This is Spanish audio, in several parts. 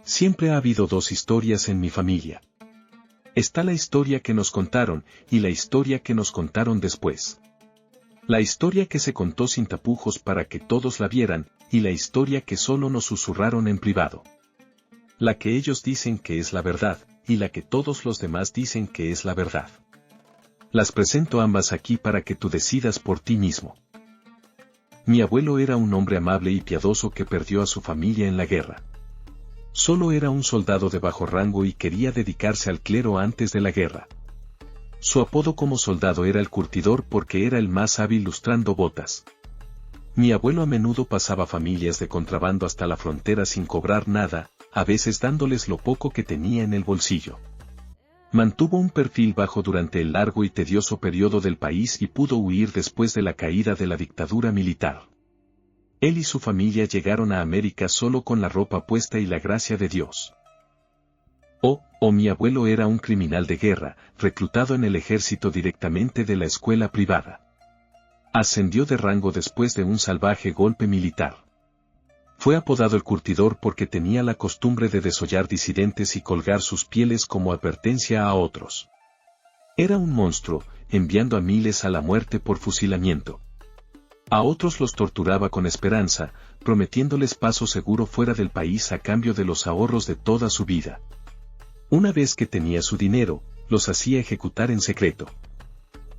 Siempre ha habido dos historias en mi familia. Está la historia que nos contaron y la historia que nos contaron después. La historia que se contó sin tapujos para que todos la vieran y la historia que solo nos susurraron en privado. La que ellos dicen que es la verdad y la que todos los demás dicen que es la verdad. Las presento ambas aquí para que tú decidas por ti mismo. Mi abuelo era un hombre amable y piadoso que perdió a su familia en la guerra. Solo era un soldado de bajo rango y quería dedicarse al clero antes de la guerra. Su apodo como soldado era el curtidor porque era el más hábil lustrando botas. Mi abuelo a menudo pasaba familias de contrabando hasta la frontera sin cobrar nada, a veces dándoles lo poco que tenía en el bolsillo. Mantuvo un perfil bajo durante el largo y tedioso periodo del país y pudo huir después de la caída de la dictadura militar. Él y su familia llegaron a América solo con la ropa puesta y la gracia de Dios. Mi abuelo era un criminal de guerra, reclutado en el ejército directamente de la escuela privada. Ascendió de rango después de un salvaje golpe militar. Fue apodado el curtidor porque tenía la costumbre de desollar disidentes y colgar sus pieles como advertencia a otros. Era un monstruo, enviando a miles a la muerte por fusilamiento. A otros los torturaba con esperanza, prometiéndoles paso seguro fuera del país a cambio de los ahorros de toda su vida. Una vez que tenía su dinero, los hacía ejecutar en secreto.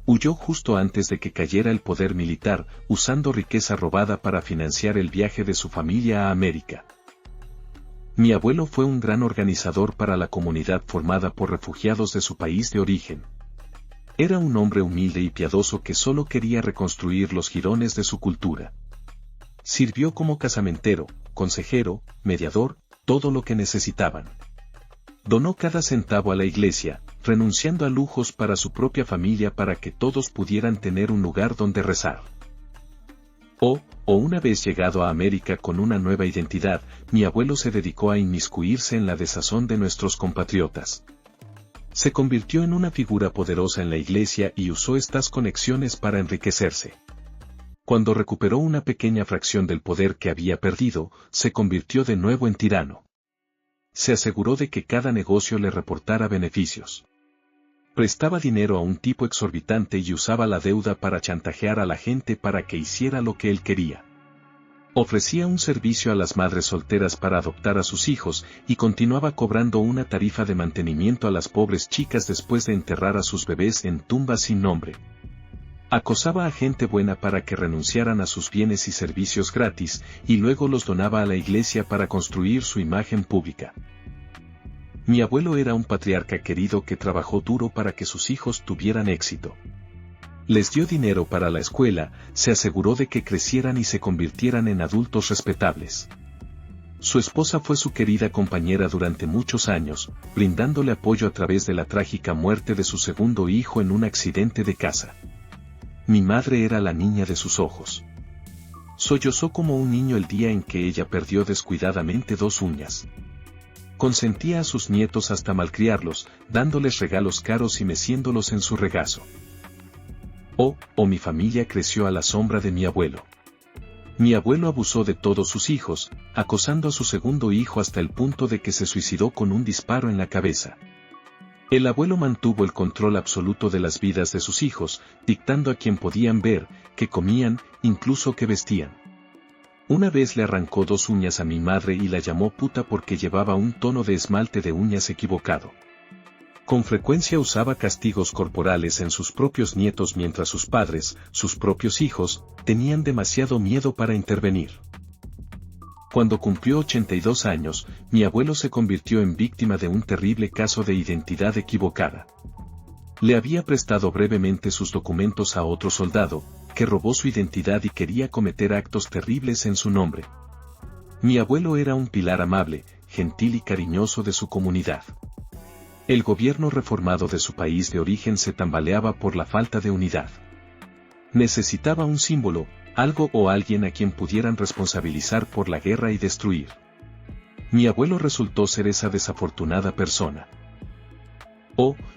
Huyó justo antes de que cayera el poder militar, usando riqueza robada para financiar el viaje de su familia a América. Mi abuelo fue un gran organizador para la comunidad formada por refugiados de su país de origen. Era un hombre humilde y piadoso que solo quería reconstruir los jirones de su cultura. Sirvió como casamentero, consejero, mediador, todo lo que necesitaban. Donó cada centavo a la iglesia, renunciando a lujos para su propia familia para que todos pudieran tener un lugar donde rezar. Una vez llegado a América con una nueva identidad, mi abuelo se dedicó a inmiscuirse en la desazón de nuestros compatriotas. Se convirtió en una figura poderosa en la iglesia y usó estas conexiones para enriquecerse. Cuando recuperó una pequeña fracción del poder que había perdido, se convirtió de nuevo en tirano. Se aseguró de que cada negocio le reportara beneficios. Prestaba dinero a un tipo exorbitante y usaba la deuda para chantajear a la gente para que hiciera lo que él quería. Ofrecía un servicio a las madres solteras para adoptar a sus hijos y continuaba cobrando una tarifa de mantenimiento a las pobres chicas después de enterrar a sus bebés en tumbas sin nombre. Acosaba a gente buena para que renunciaran a sus bienes y servicios gratis y luego los donaba a la iglesia para construir su imagen pública. Mi abuelo era un patriarca querido que trabajó duro para que sus hijos tuvieran éxito. Les dio dinero para la escuela, se aseguró de que crecieran y se convirtieran en adultos respetables. Su esposa fue su querida compañera durante muchos años, brindándole apoyo a través de la trágica muerte de su segundo hijo en un accidente de casa. Mi madre era la niña de sus ojos. Sollozó como un niño el día en que ella perdió descuidadamente 2 uñas. Consentía a sus nietos hasta malcriarlos, dándoles regalos caros y meciéndolos en su regazo. Mi familia creció a la sombra de mi abuelo. Mi abuelo abusó de todos sus hijos, acosando a su segundo hijo hasta el punto de que se suicidó con un disparo en la cabeza. El abuelo mantuvo el control absoluto de las vidas de sus hijos, dictando a quien podían ver, qué comían, incluso qué vestían. Una vez le arrancó 2 uñas a mi madre y la llamó puta porque llevaba un tono de esmalte de uñas equivocado. Con frecuencia usaba castigos corporales en sus propios nietos mientras sus padres, sus propios hijos, tenían demasiado miedo para intervenir. Cuando cumplió 82 años, mi abuelo se convirtió en víctima de un terrible caso de identidad equivocada. Le había prestado brevemente sus documentos a otro soldado, que robó su identidad y quería cometer actos terribles en su nombre. Mi abuelo era un pilar amable, gentil y cariñoso de su comunidad. El gobierno reformado de su país de origen se tambaleaba por la falta de unidad. Necesitaba un símbolo, algo o alguien a quien pudieran responsabilizar por la guerra y destruir. Mi abuelo resultó ser esa desafortunada persona.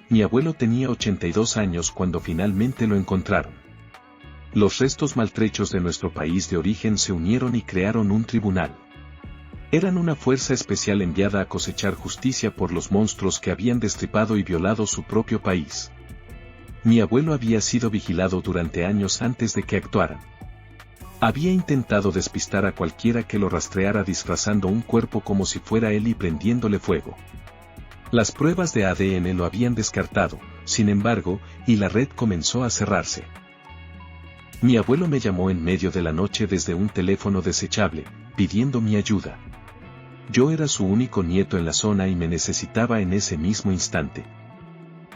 Mi abuelo tenía 82 años cuando finalmente lo encontraron. Los restos maltrechos de nuestro país de origen se unieron y crearon un tribunal. Eran una fuerza especial enviada a cosechar justicia por los monstruos que habían destripado y violado su propio país. Mi abuelo había sido vigilado durante años antes de que actuaran. Había intentado despistar a cualquiera que lo rastreara disfrazando un cuerpo como si fuera él y prendiéndole fuego. Las pruebas de ADN lo habían descartado, sin embargo, y la red comenzó a cerrarse. Mi abuelo me llamó en medio de la noche desde un teléfono desechable, pidiendo mi ayuda. Yo era su único nieto en la zona y me necesitaba en ese mismo instante.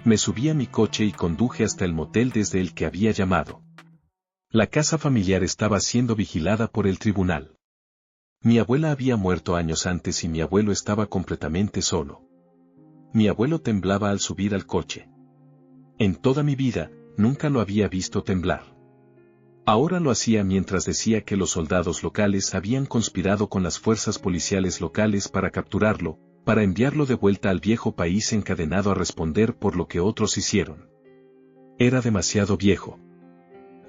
Me subí a mi coche y conduje hasta el motel desde el que había llamado. La casa familiar estaba siendo vigilada por el tribunal. Mi abuela había muerto años antes y mi abuelo estaba completamente solo. Mi abuelo temblaba al subir al coche. En toda mi vida, nunca lo había visto temblar. Ahora lo hacía mientras decía que los soldados locales habían conspirado con las fuerzas policiales locales para capturarlo, para enviarlo de vuelta al viejo país encadenado a responder por lo que otros hicieron. Era demasiado viejo.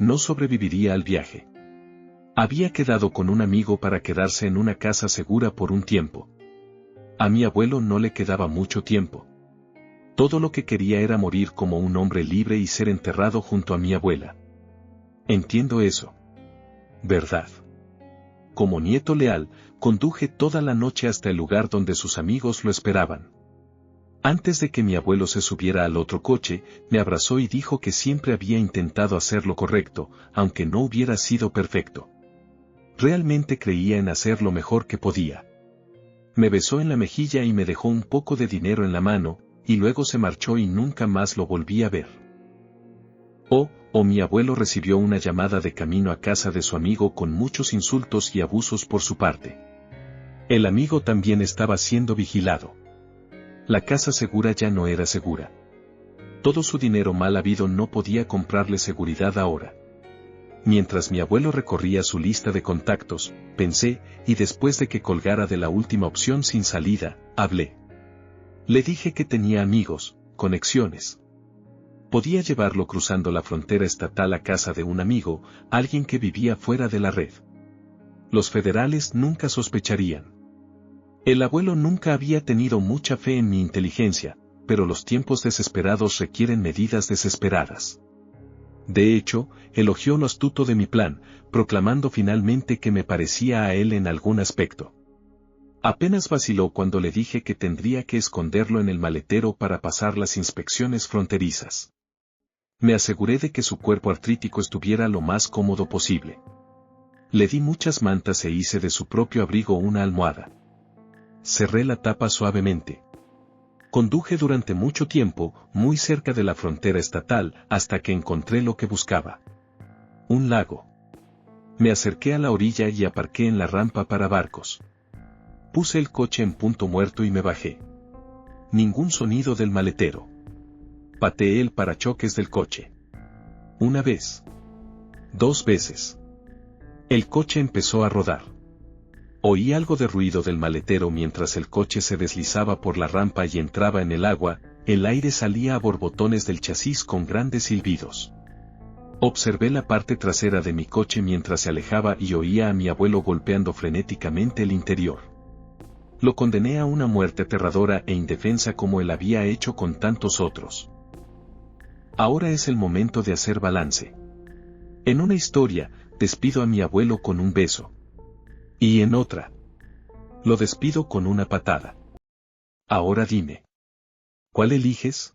No sobreviviría al viaje. Había quedado con un amigo para quedarse en una casa segura por un tiempo. A mi abuelo no le quedaba mucho tiempo. Todo lo que quería era morir como un hombre libre y ser enterrado junto a mi abuela. Entiendo eso. ¿Verdad? Como nieto leal, conduje toda la noche hasta el lugar donde sus amigos lo esperaban. Antes de que mi abuelo se subiera al otro coche, me abrazó y dijo que siempre había intentado hacer lo correcto, aunque no hubiera sido perfecto. Realmente creía en hacer lo mejor que podía. Me besó en la mejilla y me dejó un poco de dinero en la mano, y luego se marchó y nunca más lo volví a ver. Mi abuelo recibió una llamada de camino a casa de su amigo con muchos insultos y abusos por su parte. El amigo también estaba siendo vigilado. La casa segura ya no era segura. Todo su dinero mal habido no podía comprarle seguridad ahora. Mientras mi abuelo recorría su lista de contactos, pensé, y después de que colgara de la última opción sin salida, hablé. Le dije que tenía amigos, conexiones. Podía llevarlo cruzando la frontera estatal a casa de un amigo, alguien que vivía fuera de la red. Los federales nunca sospecharían. El abuelo nunca había tenido mucha fe en mi inteligencia, pero los tiempos desesperados requieren medidas desesperadas. De hecho, elogió lo astuto de mi plan, proclamando finalmente que me parecía a él en algún aspecto. Apenas vaciló cuando le dije que tendría que esconderlo en el maletero para pasar las inspecciones fronterizas. Me aseguré de que su cuerpo artrítico estuviera lo más cómodo posible. Le di muchas mantas e hice de su propio abrigo una almohada. Cerré la tapa suavemente. Conduje durante mucho tiempo, muy cerca de la frontera estatal, hasta que encontré lo que buscaba. Un lago. Me acerqué a la orilla y aparqué en la rampa para barcos. Puse el coche en punto muerto y me bajé. Ningún sonido del maletero. Pateé el parachoques del coche. Una vez. 2 veces. El coche empezó a rodar. Oí algo de ruido del maletero mientras el coche se deslizaba por la rampa y entraba en el agua, el aire salía a borbotones del chasis con grandes silbidos. Observé la parte trasera de mi coche mientras se alejaba y oía a mi abuelo golpeando frenéticamente el interior. Lo condené a una muerte aterradora e indefensa como él había hecho con tantos otros. Ahora es el momento de hacer balance. En una historia, despido a mi abuelo con un beso. Y en otra, lo despido con una patada. Ahora dime, ¿cuál eliges?